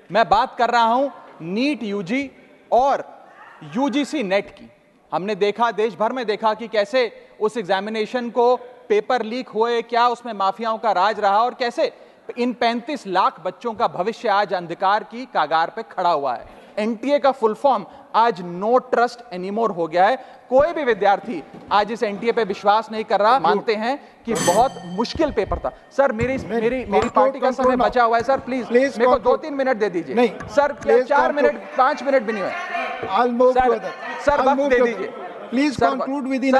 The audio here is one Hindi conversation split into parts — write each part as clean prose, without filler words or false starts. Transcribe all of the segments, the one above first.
मैं बात कर रहा हूं नीट यूजी और यूजीसी नेट की। हमने देखा, देश भर में देखा कि कैसे उस एग्जामिनेशन को पेपर लीक हुए, क्या उसमें माफियाओं का राज रहा और कैसे इन 35 लाख बच्चों का भविष्य आज अंधकार की कागार पे खड़ा हुआ है। एनटीए का फुल फॉर्म आज नो ट्रस्ट एनीमोर हो गया है। कोई भी विद्यार्थी आज इस एनटीए पे विश्वास नहीं कर रहा। मानते हैं कि बहुत मुश्किल पेपर था। सर मेरी पार्टी का समय बचा हुआ है। सर प्लीज मेरे को 2-3 मिनट दे दीजिए। नहीं सर, 4 मिनट 5 मिनट भी नहीं हुए। सर वक्त दे दीजिए please. Conclude with in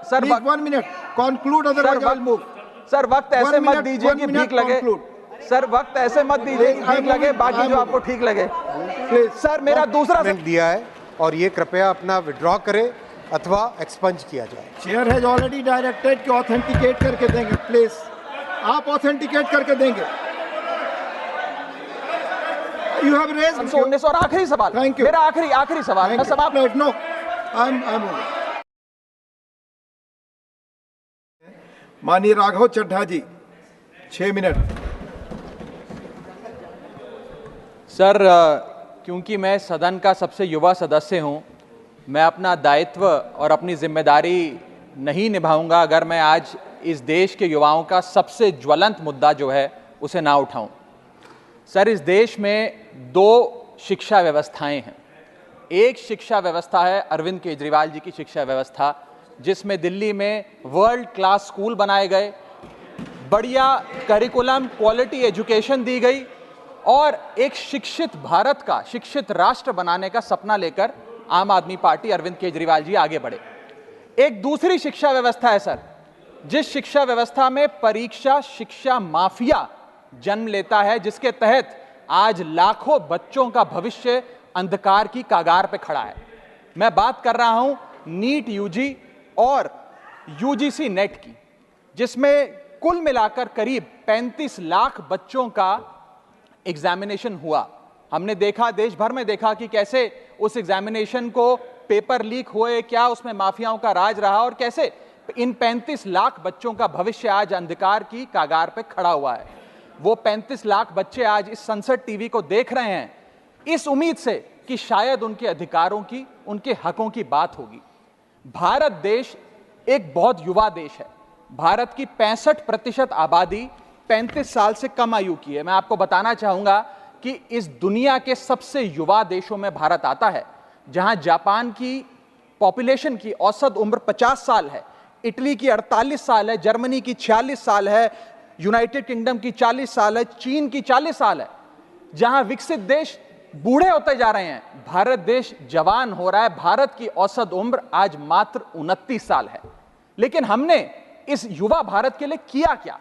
sir 1 minute conclude, otherwise I will move. Sir वक्त ऐसे मत दीजिए कि भीख लगे। सर वक्त ऐसे मत दीजिए कि भीख लगे, बाकी जो आपको ठीक लगे। सर मेरा दूसरा दिया है और ये कृपया अपना विड्रॉ करे अथवा एक्सपंज किया जाए। चेयर हैज ऑलरेडी डायरेक्टेड कि ऑथेंटिकेट करके देंगे। प्लीज आप ऑथेंटिकेट करके देंगे। यू हैव रेज्ड 19 और आखिरी सवाल। Thank you. मेरा आखिरी सवाल। मैं समाप्त। नो आई एम माननीय राघव चड्ढा जी 6 मिनट। सर क्योंकि मैं सदन का सबसे युवा सदस्य हूं, मैं अपना दायित्व और अपनी जिम्मेदारी नहीं निभाऊंगा अगर मैं आज इस देश के युवाओं का सबसे ज्वलंत मुद्दा जो है उसे ना उठाऊं। सर इस देश में 2 शिक्षा व्यवस्थाएं हैं। एक शिक्षा व्यवस्था है अरविंद केजरीवाल जी की शिक्षा व्यवस्था, जिसमें दिल्ली में वर्ल्ड क्लास स्कूल बनाए गए, बढ़िया करिकुलम, क्वालिटी एजुकेशन दी गई और एक शिक्षित भारत का, शिक्षित राष्ट्र बनाने का सपना लेकर आम आदमी पार्टी, अरविंद केजरीवाल जी आगे बढ़े। एक दूसरी शिक्षा व्यवस्था है सर, जिस शिक्षा व्यवस्था में परीक्षा शिक्षा माफिया जन्म लेता है, जिसके तहत आज लाखों बच्चों का भविष्य अंधकार की कागार पे खड़ा है। मैं बात कर रहा हूं नीट यूजी और यूजीसी नेट की, जिसमें कुल मिलाकर करीब 35 लाख बच्चों का एग्जामिनेशन हुआ। हमने देखा, देश भर में देखा कि कैसे उस एग्जामिनेशन को पेपर लीक हुए, क्या उसमें माफियाओं का राज रहा और कैसे इन 35 लाख बच्चों का भविष्य आज अंधकार की कागार पे खड़ा हुआ है। वो 35 लाख बच्चे आज इस संसद टीवी को देख रहे हैं इस उम्मीद से कि शायद उनके अधिकारों की, उनके हकों की बात होगी। भारत देश एक बहुत युवा देश है। भारत की 65% आबादी 35 साल से कम आयु की है। मैं आपको बताना चाहूंगा कि इस दुनिया के सबसे युवा देशों में भारत आता है, जहां जापान की पॉपुलेशन की औसत उम्र 50 साल है, इटली की 48 साल है, जर्मनी की 46 साल है, यूनाइटेड किंगडम की 40 साल है, चीन की 40 साल है। जहां विकसित देश बूढ़े होते जा रहे हैं, भारत देश जवान हो रहा है। भारत की औसत उम्र आज मात्र 29 साल है। लेकिन हमने इस युवा भारत के लिए किया क्या?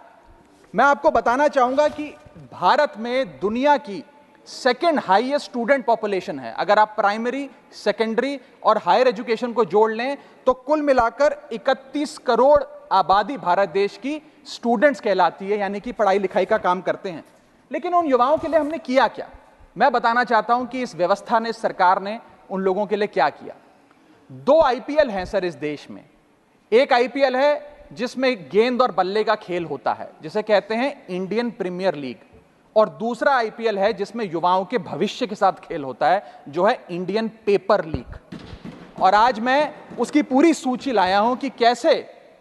मैं आपको बताना चाहूंगा कि भारत में दुनिया की सेकंड हाईएस्ट स्टूडेंट पॉपुलेशन है। अगर आप प्राइमरी, सेकेंडरी और हायर एजुकेशन को जोड़ लें तो कुल मिलाकर 31 करोड़ आबादी भारत देश की स्टूडेंट्स कहलाती है, यानी कि पढ़ाई लिखाई का काम करते हैं। लेकिन उन युवाओं के लिए हमने किया क्या? मैं बताना चाहता हूं कि इस व्यवस्था ने, सरकार ने उन लोगों के लिए क्या किया। 2 आईपीएल हैं सर इस देश में। एक आईपीएल है जिसमें गेंद और बल्ले का खेल होता है, जिसे कहते हैं इंडियन प्रीमियर लीग, और दूसरा आईपीएल है जिसमें युवाओं के भविष्य के साथ खेल होता है, जो है इंडियन पेपर लीग। और आज मैं उसकी पूरी सूची लाया हूं कि कैसे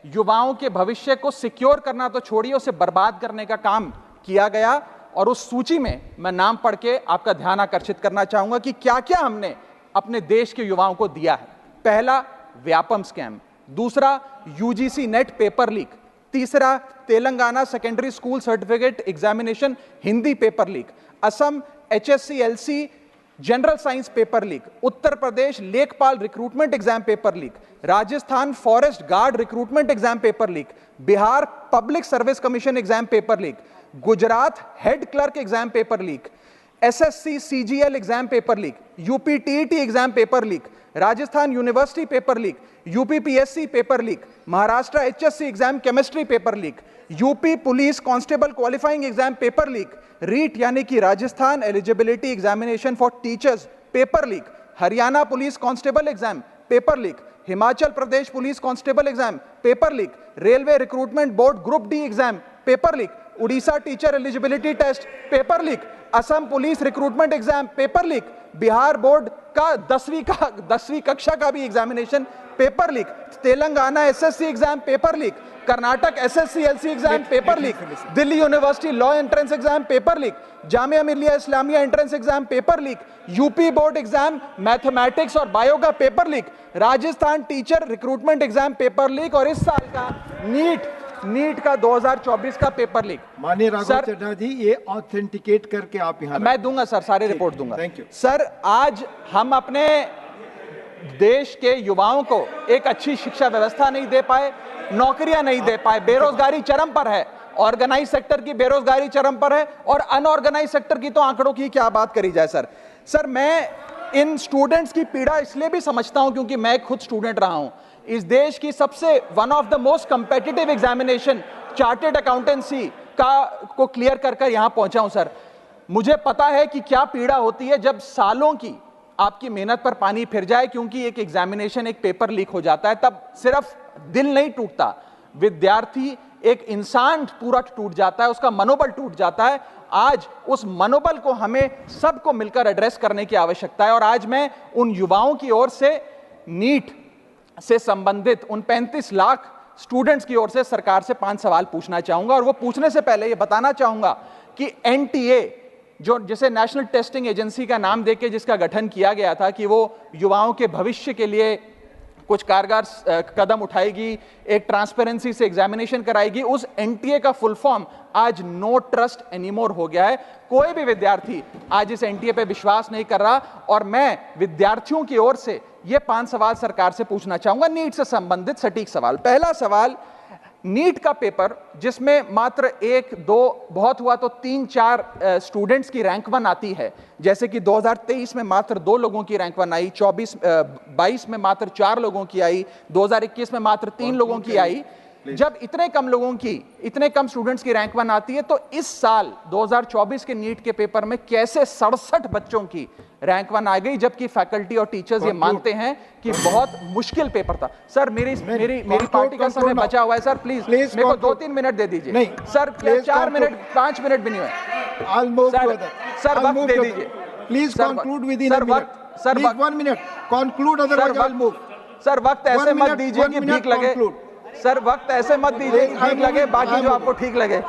युवाओं के भविष्य को सिक्योर करना तो छोड़िए, उसे बर्बाद करने का काम किया गया। और उस सूची में मैं नाम पढ़ के आपका ध्यान आकर्षित करना चाहूंगा कि क्या क्या हमने अपने देश के युवाओं को दिया है। पहला, व्यापम स्कैम। दूसरा, यूजीसी नेट पेपर लीक। तीसरा, Telangana secondary school certificate examination Hindi paper leak. Assam HSC-LC general science paper leak. Uttar Pradesh लेखपाल recruitment exam paper leak. Rajasthan forest guard recruitment exam paper leak. Bihar public service commission exam paper leak. Gujarat head clerk exam paper leak. SSC CGL exam paper leak. UP TET exam paper leak. Rajasthan university paper leak. UP PSC paper leak. Maharashtra HSC exam chemistry paper leak. UP police constable qualifying exam paper leak. REET यानी कि Rajasthan eligibility examination for teachers paper leak. Haryana police constable exam paper leak. Himachal Pradesh police constable exam paper leak. Railway recruitment board group D exam paper leak. Orissa teacher eligibility test paper leak. Assam police recruitment exam paper leak, Bihar board का 10वीं कक्षा का भी examination paper leak, Telangana SSC exam paper leak, Karnataka SSC LC exam paper leak, Delhi university law entrance exam paper leak, Jamia Millia Islamia entrance exam paper leak, UP board exam mathematics और बायो का paper leak, Rajasthan teacher recruitment exam paper leak और इस साल का नीट का 2024 का पेपर लीक। माननीय राघव चड्ढा जी, ये ऑथेंटिकेट करके आप यहाँ मैं दूंगा सर, सारी रिपोर्ट दूंगा। थैंक यू सर, आज हम अपने देश के युवाओं को एक अच्छी शिक्षा व्यवस्था नहीं दे पाए, नौकरियां नहीं दे पाए, बेरोजगारी चरम पर है, ऑर्गेनाइज सेक्टर की बेरोजगारी चरम पर है और अनऑर्गेनाइज सेक्टर की तो आंकड़ों की क्या बात करी जाए। सर मैं इन स्टूडेंट्स की पीड़ा इसलिए भी समझता हूं क्योंकि मैं खुद स्टूडेंट रहा हूं। इस देश की सबसे one of the most competitive examination chartered accountancy को क्लियर कर यहां पहुंचा हूं। सर, मुझे पता है कि क्या पीड़ा होती है जब सालों की आपकी मेहनत पर पानी फिर जाए क्योंकि एक एग्जामिनेशन, एक पेपर लीक हो जाता है। तब सिर्फ दिल नहीं टूटता, विद्यार्थी, एक इंसान पूरा टूट जाता है, उसका मनोबल टूट जाता है। आज उस मनोबल को हमें सबको मिलकर एड्रेस करने की आवश्यकता है और आज मैं उन युवाओं की ओर से नीट से संबंधित उन 35 लाख स्टूडेंट्स की ओर से सरकार से 5 सवाल पूछना चाहूंगा और वो पूछने से पहले ये बताना चाहूंगा कि एनटीए, जो जिसे नेशनल टेस्टिंग एजेंसी का नाम देके जिसका गठन किया गया था कि वो युवाओं के भविष्य के लिए कुछ कारगर कदम उठाएगी, एक ट्रांसपेरेंसी से एग्जामिनेशन कराएगी, उस एनटीए का फुल फॉर्म आज नो ट्रस्ट एनीमोर हो गया है। कोई भी विद्यार्थी आज इस एनटीए पे विश्वास नहीं कर रहा और मैं विद्यार्थियों की ओर से ये 5 सवाल सरकार से पूछना चाहूंगा, नीट से संबंधित सटीक सवाल। पहला सवाल, नीट का पेपर जिसमें मात्र 1-2 बहुत हुआ तो 3-4 स्टूडेंट्स की रैंक 1 आती है, जैसे कि 2023 में मात्र 2 लोगों की रैंक 1 आई, 22 में मात्र 4 लोगों की आई, 2021 में मात्र 3 लोगों की आई। जब इतने कम स्टूडेंट्स की रैंक 1 आती है तो इस साल 2024 के नीट के पेपर में कैसे 67 बच्चों की रैंक 1 आ गई, जबकि फैकल्टी और टीचर्स ये मानते हैं कि बहुत मुश्किल पेपर था। सर, मेरी पार्टी का समय बचा हुआ है सर, प्लीज मेरे को 2-3 मिनट दे दीजिए। नहीं सर, 4 मिनट 5 मिनट भी नहीं हुए सर, वक्त दे दीजिए please. Conclude with in a minute sir, 1 minute conclude, otherwise I will move. Sir, वक्त ऐसे मत दीजिए कि भीख लगे सर, वक्त ऐसे मत दीजिए कि ठीक लगे, बाकी जो आपको ठीक लगे।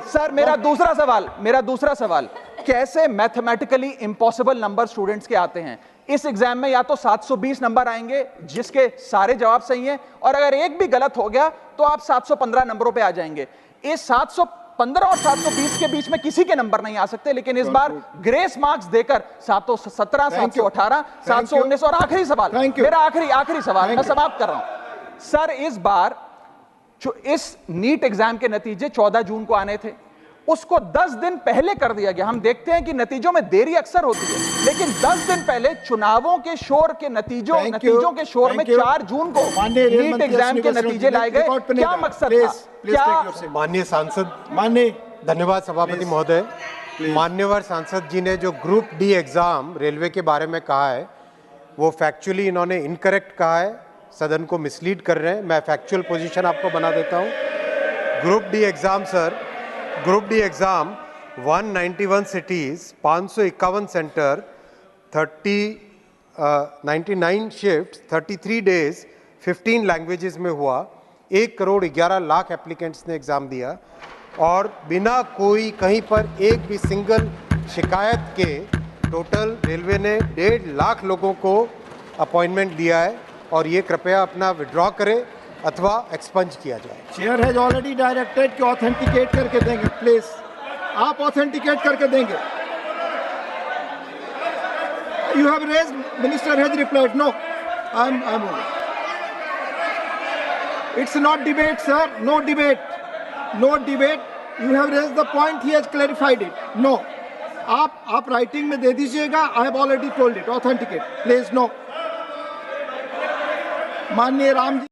सर, मेरा दूसरा सवाल, कैसे मैथमेटिकली इम्पॉसिबल नंबर स्टूडेंट्स के आते हैं? इस एग्जाम में या तो 720 नंबर आएंगे जिसके सारे जवाब सही हैं और अगर एक भी गलत हो गया तो आप 715 नंबरों पे आ जाएंगे। इस 715 और 720 के बीच में किसी के नंबर नहीं आ सकते, लेकिन इस बार ग्रेस मार्क्स देकर 717, 718, 719 और आखिरी सवाल, मेरा आखिरी सवाल, मैं समाप्त कर रहा हूं। सर, इस बार जो इस नीट एग्जाम के नतीजे 14 जून को आने थे, उसको 10 दिन पहले कर दिया गया। हम देखते हैं कि नतीजों में देरी अक्सर होती है, लेकिन 10 दिन पहले चुनावों के शोर के नतीजों के शोर में 4 जून को नीट एग्जाम के नतीजे लाए गए। क्या मकसद था? क्या माननीय सांसद, धन्यवाद सभापति महोदय। मान्यवर सांसद जी ने जो ग्रुप डी एग्जाम रेलवे के बारे में कहा है वो फैक्चुअली इन्होंने इनकरेक्ट कहा है, सदन को मिसलीड कर रहे हैं। मैं फैक्चुअल पोजीशन आपको बना देता हूं। Group D exam sir, group D exam 191 cities, 551 centre, 99 shift, 33 days, 15 languages में हुआ। 1 करोड़ 11 लाख एप्लीकेंट्स ने एग्जाम दिया और बिना कोई कहीं पर एक भी सिंगल शिकायत के टोटल रेलवे ने 1.5 लाख लोगों को अपॉइंटमेंट दिया है और ये कृपया अपना विड्रॉ करें अथवा एक्सपंज किया जाए। चेयर हैज ऑलरेडी डायरेक्टेड कि ऑथेंटिकेट करके देंगे, प्लीज आप ऑथेंटिकेट करके देंगे। You have raised, minister has replied, no I am it's not debate sir, no debate, you have raised the point, he has clarified it, no. आप राइटिंग में दे दीजिएगा, I have already told it, authenticate please, no. माननीय राम जी।